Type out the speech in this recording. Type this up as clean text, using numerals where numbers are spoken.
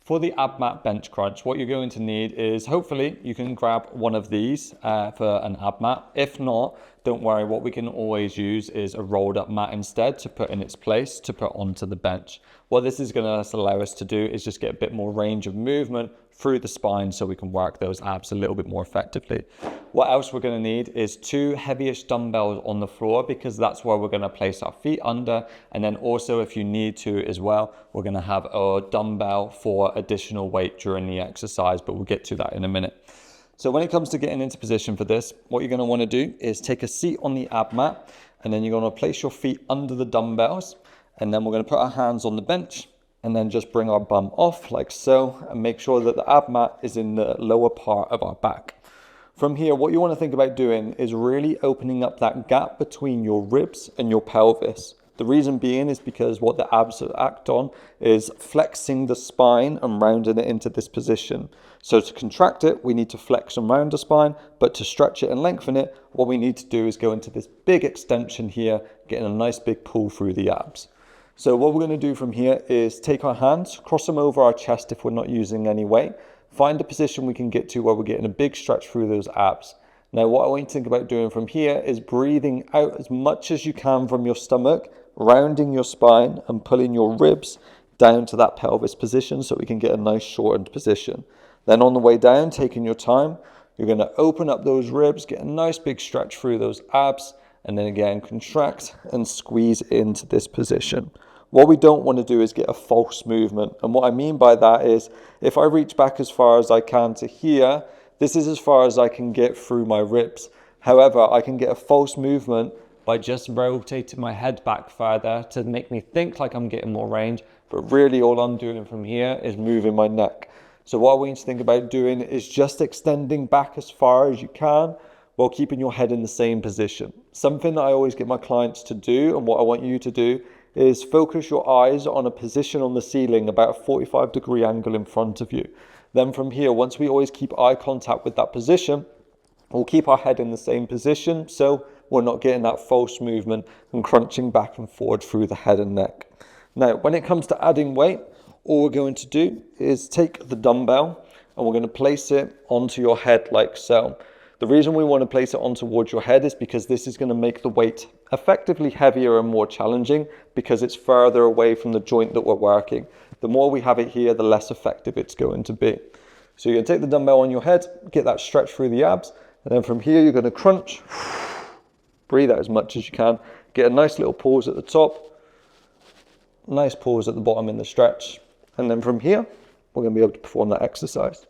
For the ab mat bench crunch, what you're going to need is, hopefully you can grab one of these for an ab mat. If not, don't worry, what we can always use is a rolled up mat instead to put in its place to put onto the bench. What this is going to allow us to do is just get a bit more range of movement through the spine so we can work those abs a little bit more effectively. What else we're going to need is 2 heavyish dumbbells on the floor, because that's where we're going to place our feet under. And then also, if you need to as well, we're going to have a dumbbell for additional weight during the exercise, but we'll get to that in a minute. So when it comes to getting into position for this, what you're going to want to do is take a seat on the ab mat, and then you're going to place your feet under the dumbbells, and then we're going to put our hands on the bench and then just bring our bum off like so, and make sure that the ab mat is in the lower part of our back. From here, what you want to think about doing is really opening up that gap between your ribs and your pelvis. The reason being is because what the abs act on is flexing the spine and rounding it into this position. So to contract it, we need to flex and round the spine, but to stretch it and lengthen it, what we need to do is go into this big extension here, getting a nice big pull through the abs. So what we're going to do from here is take our hands, cross them over our chest if we're not using any weight, find a position we can get to where we're getting a big stretch through those abs. Now what I want you to think about doing from here is breathing out as much as you can from your stomach, rounding your spine and pulling your ribs down to that pelvis position so we can get a nice shortened position. Then on the way down, taking your time, you're going to open up those ribs, get a nice big stretch through those abs, and then again contract and squeeze into this position. What we don't want to do is get a false movement. And what I mean by that is, if I reach back as far as I can to here, this is as far as I can get through my ribs. However, I can get a false movement by just rotating my head back further to make me think like I'm getting more range, but really all I'm doing from here is moving my neck. So what I want you to think about doing is just extending back as far as you can while keeping your head in the same position. Something that I always get my clients to do, and what I want you to do, is focus your eyes on a position on the ceiling about a 45-degree angle in front of you. Then from here, once we always keep eye contact with that position, we'll keep our head in the same position so we're not getting that false movement and crunching back and forward through the head and neck. Now, when it comes to adding weight, all we're going to do is take the dumbbell and we're going to place it onto your head like so. The reason we want to place it on towards your head is because this is going to make the weight effectively heavier and more challenging because it's further away from the joint that we're working. The more we have it here, the less effective it's going to be. So you're going to take the dumbbell on your head, get that stretch through the abs, and then from here you're going to crunch, breathe out as much as you can, get a nice little pause at the top, nice pause at the bottom in the stretch, and then from here we're going to be able to perform that exercise.